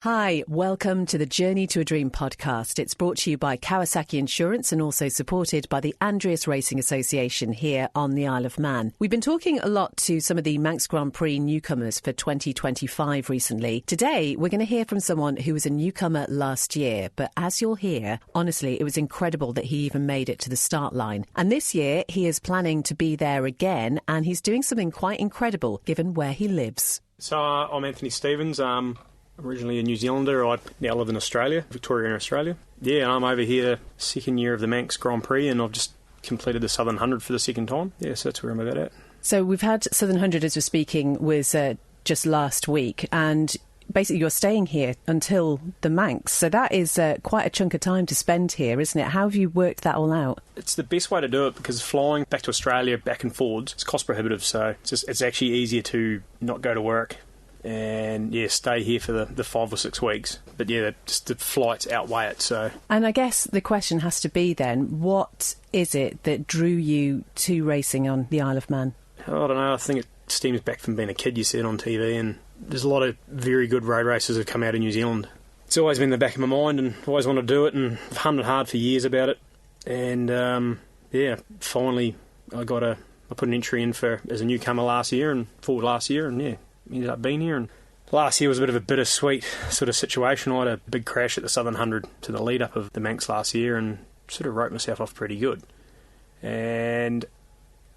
Hi, welcome to the Journey to a Dream podcast. It's brought to you by Kawasaki Insurance and also supported by the Andreas Racing Association here on the Isle of Man. We've been talking a lot to some of the Manx Grand Prix newcomers for 2025 recently. Today, we're going to hear from someone who was a newcomer last year, but as you'll hear, honestly, it was incredible that he even made it to the start line. And this year, he is planning to be there again, and he's doing something quite incredible given where he lives. So I'm Anthony Stephens. Originally a New Zealander. I now live in Australia, Victoria in Australia. Yeah, and I'm over here, second year of the Manx Grand Prix, and I've just completed the Southern 100 for the second time. Yeah, so that's where I'm at. So we've had Southern 100, as we're speaking, was just last week, and basically you're staying here until the Manx. So that is quite a chunk of time to spend here, isn't it? How have you worked that all out? It's the best way to do it because flying back to Australia, back and forwards, it's cost prohibitive, so it's actually easier to not go to work and stay here for the 5 or 6 weeks. But just the flights outweigh it. So, and I guess the question has to be then, what is it that drew you to racing on the Isle of Man? I don't know. I think it stems back from being a kid. You see it on TV, and there's a lot of very good road races that come out of New Zealand. It's always been in the back of my mind, and always wanted to do it, and I've hummed hard for years about it. And finally, I put an entry in as a newcomer last year, and ended up being here. And last year was a bit of a bittersweet sort of situation. I had a big crash at the Southern 100 to the lead up of the Manx last year and sort of wrote myself off pretty good. And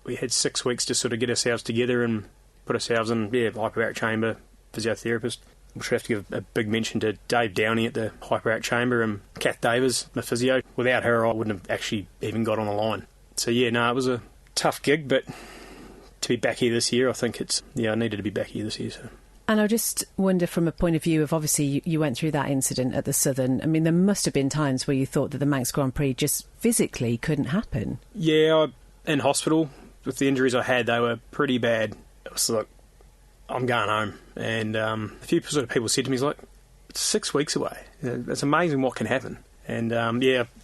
we had 6 weeks to sort of get ourselves together and put ourselves in hyperbaric chamber, physiotherapist. We should have to give a big mention to Dave Downey at the hyperbaric chamber and Kath Davis, the physio. Without her, I wouldn't have actually even got on the line. So it was a tough gig, but to be back here this year, I think I needed to be back here this year. So. And I just wonder, from a point of view of, obviously, you went through that incident at the Southern. I mean, there must have been times where you thought that the Manx Grand Prix just physically couldn't happen. Yeah, in hospital, with the injuries I had, they were pretty bad. It was like, I'm going home. And a few sort of people said to me, it's 6 weeks away. It's amazing what can happen. And,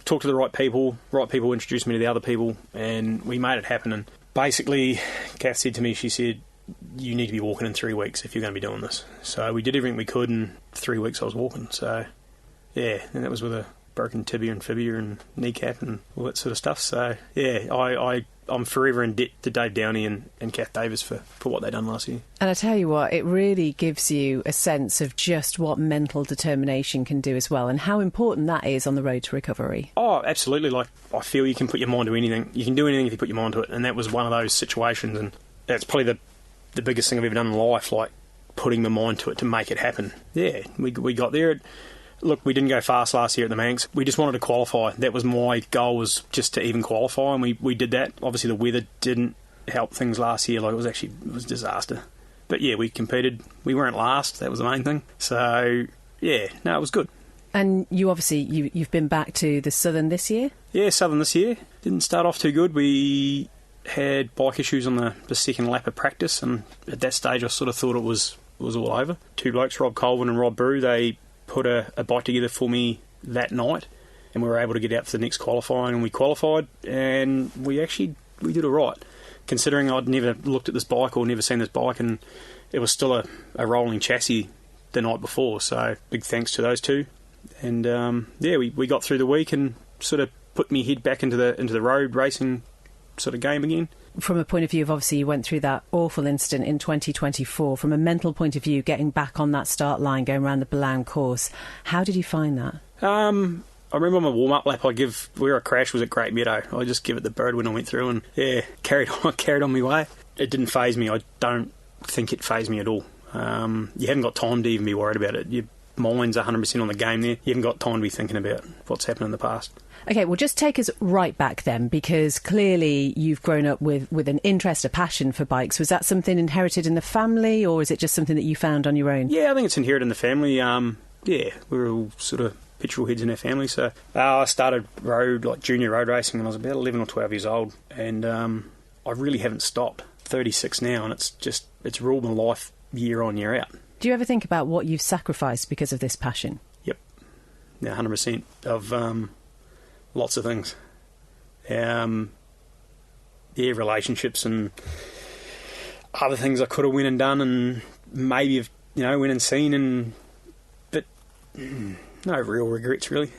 talked to the right people introduced me to the other people, and we made it happen. And basically, Kath said to me, she said, you need to be walking in 3 weeks if you're going to be doing this. So we did everything we could, and 3 weeks I was walking. So, and that was with a broken tibia and fibula and kneecap and all that sort of stuff. So, I'm forever in debt to Dave Downey and Kath Davis for what they done last year. And I tell you what, it really gives you a sense of just what mental determination can do as well, and how important that is on the road to recovery. Oh, absolutely. I feel you can put your mind to anything. You can do anything if you put your mind to it, and that was one of those situations, and that's probably the biggest thing I've ever done in life, putting my mind to it to make it happen. Yeah, we got there. Look, we didn't go fast last year at the Manx. We just wanted to qualify. That was my goal, was just to even qualify, and we did that. Obviously, the weather didn't help things last year. It was a disaster. But we competed. We weren't last. That was the main thing. So, it was good. And you obviously, you've been back to the Southern this year? Yeah, Southern this year. Didn't start off too good. We had bike issues on the second lap of practice, and at that stage I sort of thought it was all over. Two blokes, Rob Colvin and Rob Brew, they put a bike together for me that night, and we were able to get out for the next qualifying, and we qualified, and we did all right, considering I'd never looked at this bike or never seen this bike, and it was still a rolling chassis the night before. So big thanks to those two. And we got through the week and sort of put me head back into the road racing sort of game again. From a point of view of, obviously, you went through that awful incident in 2024. From a mental point of view, getting back on that start line, going around the Ballown course, how did you find that? I remember on my warm-up lap, where I crashed was at Great Meadow. I just give it the bird when I went through, and carried on my way. It didn't faze me. I don't think it fazed me at all. You haven't got time to even be worried about it. Your mind's 100% on the game there. You haven't got time to be thinking about what's happened in the past. OK, well, just take us right back then, because clearly you've grown up with an interest, a passion for bikes. Was that something inherited in the family, or is it just something that you found on your own? Yeah, I think it's inherited in the family. We're all sort of petrol heads in our family. So I started junior road racing when I was about 11 or 12 years old, and I really haven't stopped. 36 now, and it's ruled my life year on, year out. Do you ever think about what you've sacrificed because of this passion? Yep. Yeah, 100% of lots of things. Relationships and other things I could have went and done, and maybe have went and seen, but no real regrets, really.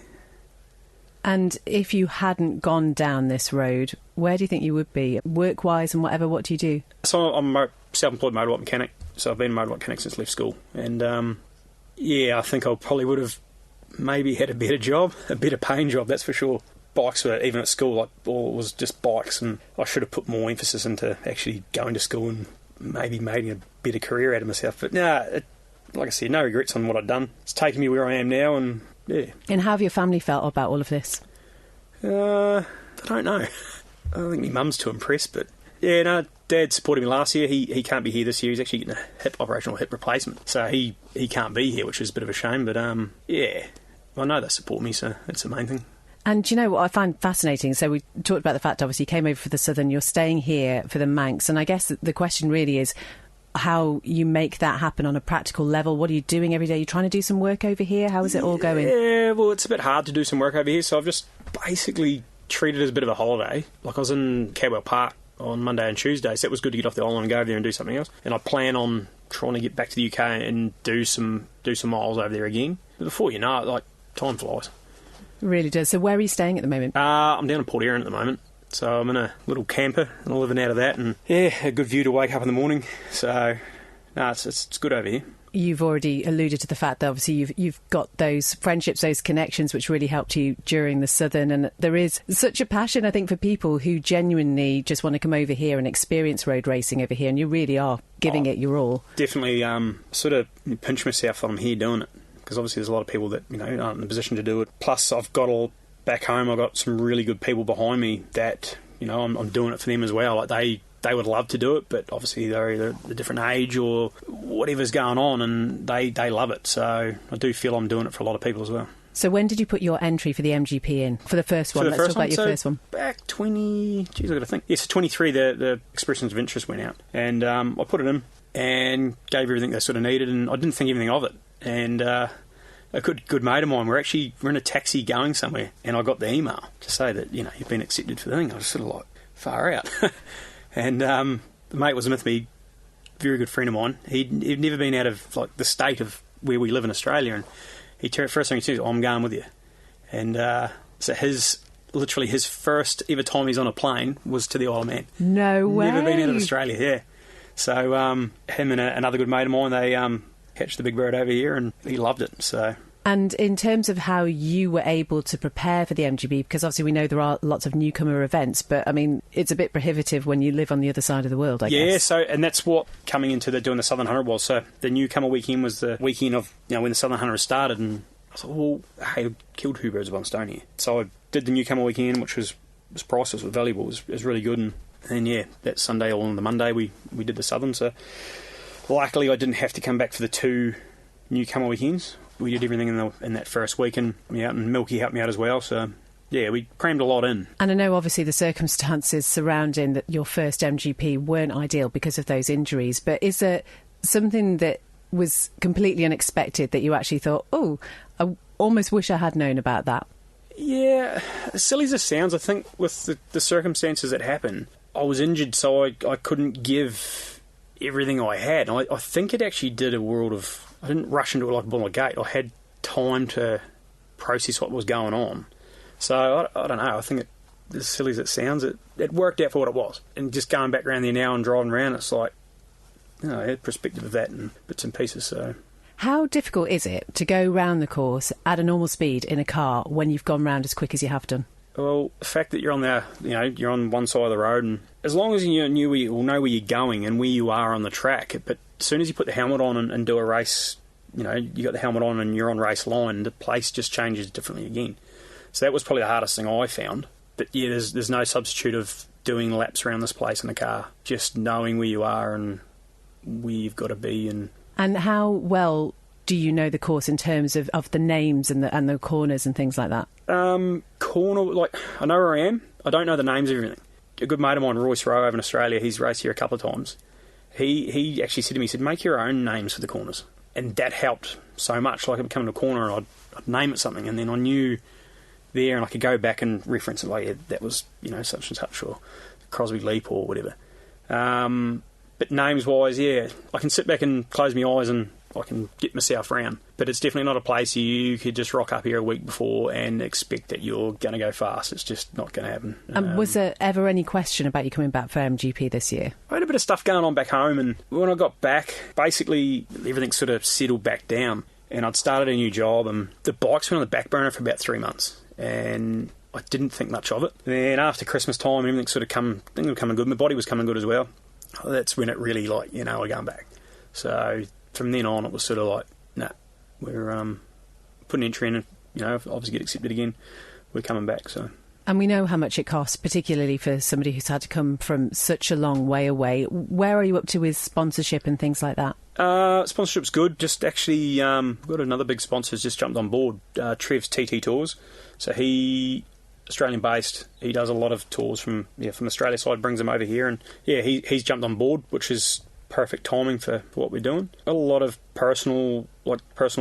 And if you hadn't gone down this road, where do you think you would be? Work-wise and whatever, what do you do? So I'm a self-employed motorbike mechanic, so I've been a motorbike mechanic since I left school. And, I think I probably would have maybe had a better job, a better paying job, that's for sure. Bikes were, even at school, like, all was just bikes, and I should have put more emphasis into actually going to school and maybe making a better career out of myself. But, like I said, no regrets on what I've done. It's taken me where I am now, and, yeah. And how have your family felt about all of this? I don't know. I don't think my mum's too impressed, but yeah, no, Dad supported me last year. He can't be here this year. He's actually getting a operational hip replacement, so he can't be here, which is a bit of a shame. But yeah, I know they support me, so that's the main thing. And do you know what I find fascinating? So we talked about the fact, obviously, you came over for the Southern, you're staying here for the Manx, and I guess the question really is how you make that happen on a practical level. What are you doing every day? Are you trying to do some work over here? How is it all going? Yeah, well, it's a bit hard to do some work over here, so I've just basically treated it as a bit of a holiday. Like, I was in Cadwell Park on Monday and Tuesday, so it was good to get off the island and go over there and do something else. And I plan on trying to get back to the UK and do some miles over there again. But before you know it, like, time flies. It really does. So where are you staying at the moment? I'm down in Port Erin at the moment. So I'm in a little camper and I'm living out of that, and yeah, a good view to wake up in the morning. So no, it's good over here. You've already alluded to the fact that obviously you've got those friendships, those connections, which really helped you during the Southern, and there is such a passion, I think, for people who genuinely just want to come over here and experience road racing over here, and you really are giving it your all. Definitely, sort of pinch myself that I'm here doing it, because obviously there's a lot of people that aren't in a position to do it. Plus, I've got back home, I've got some really good people behind me that I'm doing it for them as well. Like they would love to do it, but obviously they're either a different age or whatever's going on, and they love it. So I do feel I'm doing it for a lot of people as well. So when did you put your entry for the MGP in? For the first one? Let's talk about your first one. Back 20... Geez, I've got to think. Yes, 23, the expressions of interest went out. And I put it in and gave everything they sort of needed, and I didn't think anything of it. And a good mate of mine, we're in a taxi going somewhere, and I got the email to say that, you've been accepted for the thing. I was sort of like, far out. And the mate was with me, very good friend of mine. He'd never been out of like the state of where we live in Australia, and first thing he says, I'm going with you. And so literally his first ever time he's on a plane was to the Isle of Man. No way. Never been out of Australia, yeah. So him and another good mate of mine, they catch the big bird over here, and he loved it. So. And in terms of how you were able to prepare for the MGP, because obviously we know there are lots of newcomer events, but I mean, it's a bit prohibitive when you live on the other side of the world, I guess. Yeah, and that's what coming into doing the Southern 100 was. So the newcomer weekend was the weekend of, when the Southern 100 started, and I thought, well, hey, I killed two birds with one stone here. So I did the newcomer weekend, which was priceless, was valuable, was really good, and then, yeah, that Sunday or on the Monday we did the Southern, so luckily I didn't have to come back for the two newcomer weekends. We did everything in that first week, and Milky helped me out as well, so yeah, we crammed a lot in. And I know obviously the circumstances surrounding your first MGP weren't ideal because of those injuries, but is there something that was completely unexpected that you actually thought, oh, I almost wish I had known about that? Yeah, as silly as it sounds, I think with the circumstances that happened, I was injured, so I couldn't give everything I had. I think it actually did a world of... I didn't rush into it like a bull in a gate. I had time to process what was going on. So, I don't know. I think, as silly as it sounds, it worked out for what it was. And just going back around there now and driving around, it's like, I had perspective of that and bits and pieces, so... How difficult is it to go round the course at a normal speed in a car when you've gone round as quick as you have done? Well, the fact that you're on you're on one side of the road, and as long as you know where you're going and where you are on the track, but as soon as you put the helmet on and do a race, you got the helmet on and you're on race line, the place just changes differently again. So that was probably the hardest thing I found. But yeah, there's no substitute of doing laps around this place in the car, just knowing where you are and where you've got to be. And how well do you know the course in terms of the names and the corners and things like that? I know where I am. I don't know the names of everything. A good mate of mine, Royce Rowe, over in Australia, he's raced here a couple of times. He actually said to me, he said, make your own names for the corners. And that helped so much. Like, I'd come to a corner and I'd name it something, and then I knew there, and I could go back and reference it, like, yeah, that was, such and such, or Crosby Leap or whatever. But names-wise, yeah, I can sit back and close my eyes and I can get myself around. But it's definitely not a place you could just rock up here a week before and expect that you're going to go fast. It's just not going to happen. Was there ever any question about you coming back for MGP this year? I had a bit of stuff going on back home, and when I got back, basically everything sort of settled back down. And I'd started a new job, and the bikes went on the back burner for about 3 months. And I didn't think much of it. Then after Christmas time, everything sort of things were coming good. My body was coming good as well. That's when it really, we're going back. So from then on, it was sort of like, nah, we're putting entry in and, obviously get accepted again. We're coming back, so. And we know how much it costs, particularly for somebody who's had to come from such a long way away. Where are you up to with sponsorship and things like that? Sponsorship's good. Just actually, we've got another big sponsor who's just jumped on board, Trev's TT Tours. So Australian-based, he does a lot of tours from Australia side, brings them over here, and he's jumped on board, which is perfect timing for what we're doing. Got a lot of personal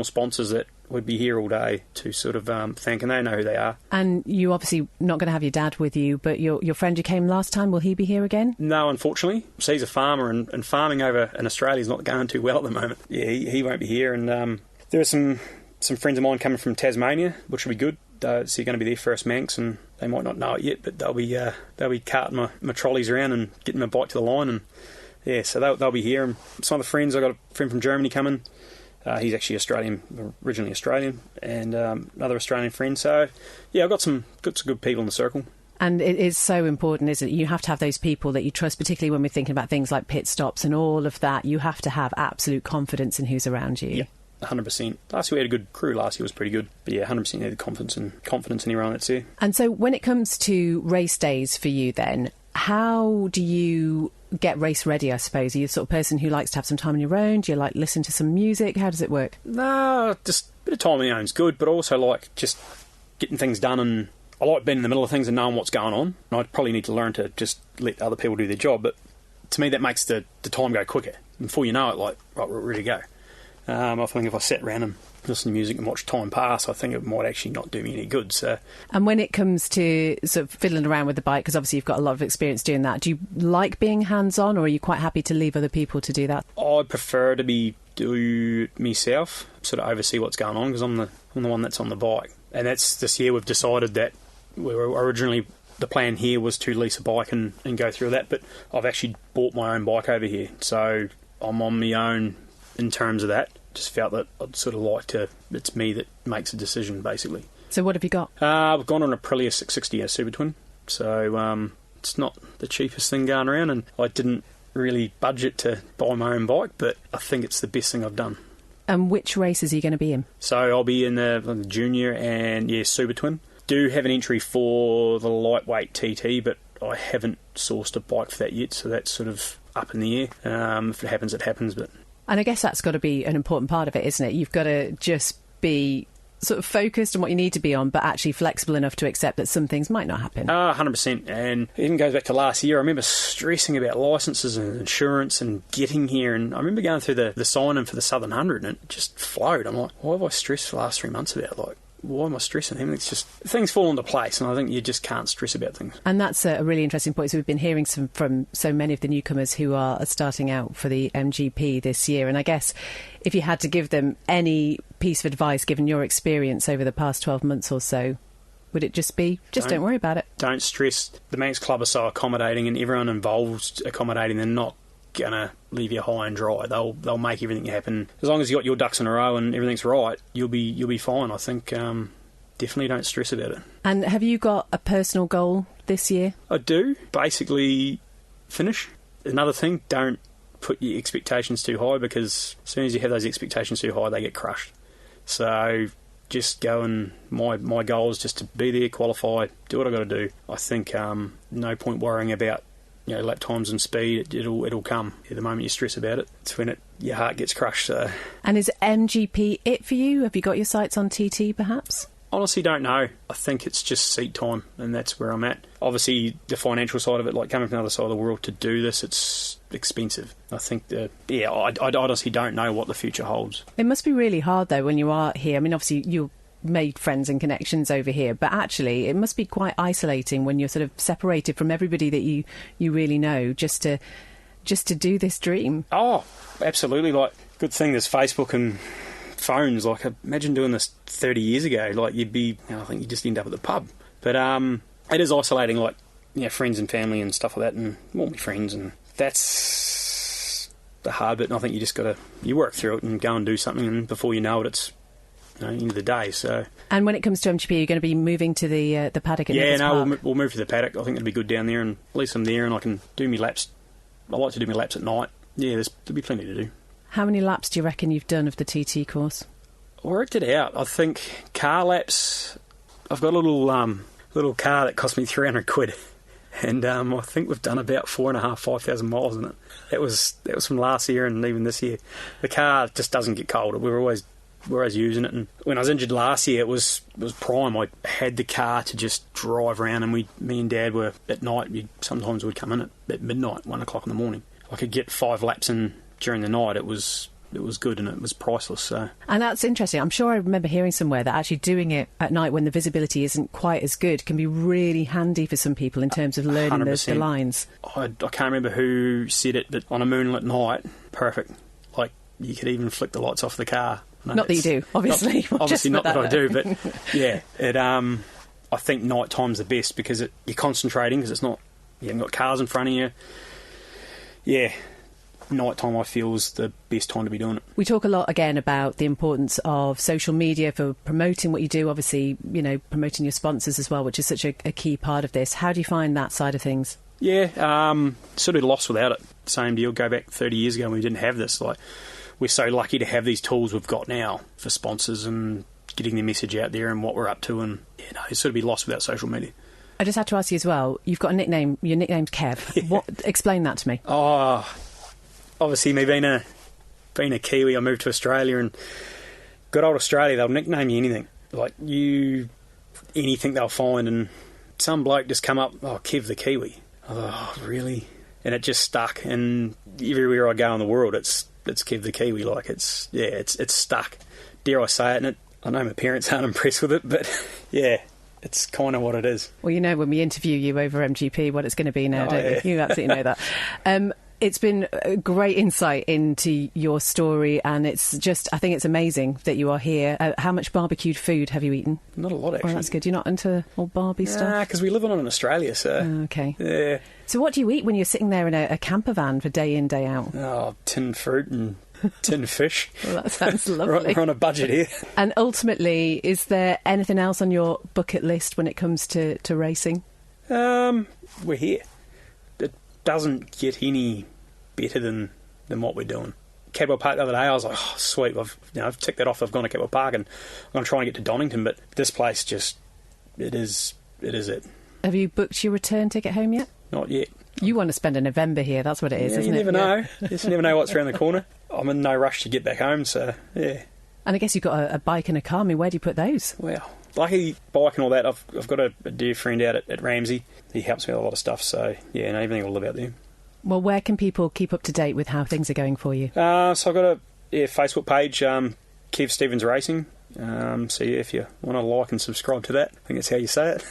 sponsors that would be here all day to sort of thank, and they know who they are. And you obviously not going to have your dad with you, but your friend who came last time, will he be here again? No, unfortunately. So he's a farmer, and farming over in Australia is not going too well at the moment. Yeah, he won't be here, and there are some friends of mine coming from Tasmania, which will be good. So you're going to be their first Manx, and they might not know it yet, but they'll be carting my trolleys around and getting my bike to the line, and so they'll be here. And some of the friends, I got a friend from Germany coming. He's actually originally Australian, and another Australian friend. So I've got some good people in the circle. And it is so important, isn't it? You have to have those people that you trust, particularly when we're thinking about things like pit stops and all of that. You have to have absolute confidence in who's around you. Yeah. 100%. Last year we had a good crew. Last year was pretty good. But 100% had confidence in everyone that's here. And so when it comes to race days for you then, how do you get race ready, I suppose? Are you the sort of person who likes to have some time on your own? Do you listen to some music? How does it work? No, just a bit of time on your own is good, but also like just getting things done, and I like being in the middle of things and knowing what's going on. And I'd probably need to learn to just let other people do their job, but to me that makes the time go quicker. Before you know it, right, we're ready to go. I think if I sat around and listen to music and watch time pass, I think it might actually not do me any good. So, and when it comes to sort of fiddling around with the bike, because obviously you've got a lot of experience doing that, do you like being hands-on, or are you quite happy to leave other people to do that? I prefer to do it myself, sort of oversee what's going on, because I'm the one that's on the bike. And that's this year we've decided that originally the plan here was to lease a bike and go through that, but I've actually bought my own bike over here, so I'm on my own in terms of that. Just felt that I'd sort of like to, it's me that makes a decision, basically. So what have you got? We've gone on a Aprilia 660 Super Twin, so it's not the cheapest thing going around, and I didn't really budget to buy my own bike, but I think it's the best thing I've done. And which races are you going to be in? So I'll be in the junior and Super Twin. Do have an entry for the lightweight TT, but I haven't sourced a bike for that yet, so that's sort of up in the air. If it happens, it happens, but... And I guess that's got to be an important part of it, isn't it? You've got to just be sort of focused on what you need to be on, but actually flexible enough to accept that some things might not happen. 100%. And it even goes back to last year. I remember stressing about licences and insurance and getting here. And I remember going through the sign-in for the Southern 100, and it just flowed. I'm like, why have I stressed for the last 3 months about, why am I stressing? It's just, things fall into place, and I think you just can't stress about things. And that's a really interesting point. So we've been hearing from so many of the newcomers who are starting out for the MGP this year. And I guess if you had to give them any piece of advice, given your experience over the past 12 months or so, would it just be, don't worry about it? Don't stress. The Manx Club are so accommodating, and everyone involved's accommodating. They're not going to leave you high and dry. They'll make everything happen. As long as you got your ducks in a row and everything's right, you'll be fine. I think definitely don't stress about it. And have you got a personal goal this year? I do. Basically, finish. Another thing, don't put your expectations too high, because as soon as you have those expectations too high, they get crushed. So just go, and my goal is just to be there, qualify, do what I got to do. I think no point worrying about lap times and speed. It'll come. At the moment you stress about it, it's when your heart gets crushed. So. And is MGP it for you? Have you got your sights on TT perhaps? Honestly, don't know. I think it's just seat time, and that's where I'm at. Obviously, the financial side of it, like coming from the other side of the world to do this, it's expensive. I think I honestly don't know what the future holds. It must be really hard though when you are here. I mean, obviously you're made friends and connections over here, but actually it must be quite isolating when you're sort of separated from everybody that you really know, just to do this dream. Oh, absolutely. Good thing there's Facebook and phones. Like, imagine doing this 30 years ago. Like, I think you'd just end up at the pub. But it is isolating, like, friends and family and stuff like that, and all my friends, and that's the hard bit. And I think you just got to work through it and go and do something, and before you know it, it's end of the day. So. And when it comes to MGP, you're going to be moving to the paddock. We'll move to the paddock. I think it'll be good down there, and at least I'm there, and I can do my laps. I like to do my laps at night. Yeah, there'll be plenty to do. How many laps do you reckon you've done of the TT course? I worked it out. I think car laps. I've got a little car that cost me £300, and I think we've done about 5,000 miles in it. That was from last year and even this year. The car just doesn't get cold. We're always using it, and when I was injured last year, it was prime. I had the car to just drive around, and me and Dad were at night. Sometimes we'd come in at midnight, 1 o'clock in the morning. I could get 5 laps in during the night. It was good, and it was priceless. So. And that's interesting. I'm sure I remember hearing somewhere that actually doing it at night when the visibility isn't quite as good can be really handy for some people in terms of learning the lines. I can't remember who said it, but on a moonlit night, perfect. Like, you could even flick the lights off the car. No, not that you do, obviously. Obviously not that I do, but yeah, I think night time's the best because you're concentrating, because you haven't got cars in front of you. Yeah, night time I feel is the best time to be doing it. We talk a lot again about the importance of social media for promoting what you do. Obviously, promoting your sponsors as well, which is such a key part of this. How do you find that side of things? Yeah, sort of lost without it. Same deal. Go back 30 years ago when we didn't have this. Like, we're so lucky to have these tools we've got now for sponsors and getting the message out there and what we're up to, and it's sort of be lost without social media. I just had to ask you as well, you've got a nickname, your nickname's Kev. Yeah. Explain that to me. Oh, obviously me being a Kiwi, I moved to Australia, and good old Australia, they'll nickname you anything. Like, anything they'll find, and some bloke just come up, Kev the Kiwi. Oh, really? And it just stuck, and everywhere I go in the world, it's Kev the Kiwi. Like, it's stuck. Dare I say it? And I know my parents aren't impressed with it, but yeah, it's kind of what it is. Well, when we interview you over MGP, what it's going to be now, don't you? You absolutely know that. It's been a great insight into your story, and it's just, I think it's amazing that you are here. How much barbecued food have you eaten? Not a lot, actually. Oh, that's good. You're not into all Barbie stuff? Nah, because we live on in Australia, so... Oh, okay. Yeah. So what do you eat when you're sitting there in a camper van for day in, day out? Oh, tinned fruit and tinned fish. Well, that sounds lovely. We're on a budget here. And ultimately, is there anything else on your bucket list when it comes to racing? We're here. It doesn't get any better than what we're doing. Cadwell Park the other day, I was like, oh, sweet, I've ticked that off. I've gone to Cadwell Park, and I'm going to try and get to Donington, but this place it is it. Have you booked your return ticket home yet? Not yet. You want to spend a November here, that's what it is, isn't it? You never know. You just never know what's around the corner. I'm in no rush to get back home, so yeah. And I guess you've got a bike and a car. I mean, where do you put those? Well, lucky bike and all that, I've got a dear friend out at Ramsey. He helps me with a lot of stuff, so yeah, everything will live out there. Well, where can people keep up to date with how things are going for you? So I've got a Facebook page, Kev Stephens Racing. So yeah, if you want to like and subscribe to that, I think that's how you say it.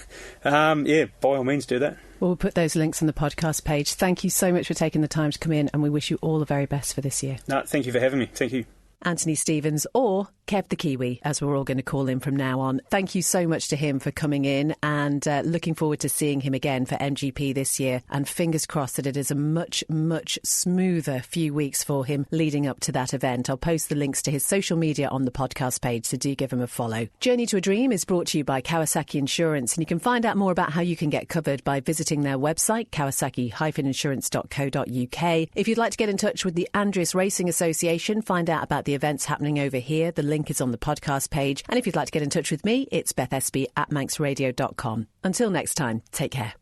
By all means do that. Well, we'll put those links on the podcast page. Thank you so much for taking the time to come in, and we wish you all the very best for this year. No, thank you for having me. Thank you. Anthony Stephens, or Kev the Kiwi, as we're all going to call him from now on. Thank you so much to him for coming in, and looking forward to seeing him again for MGP this year. And fingers crossed that it is a much, much smoother few weeks for him leading up to that event. I'll post the links to his social media on the podcast page, so do give him a follow. Journey to a Dream is brought to you by Kawasaki Insurance, and you can find out more about how you can get covered by visiting their website, kawasaki-insurance.co.uk. If you'd like to get in touch with the Andreas Racing Association, find out about the events happening over here, the link is on the podcast page. And if you'd like to get in touch with me, it's bethespy@manxradio.com. Until next time, take care.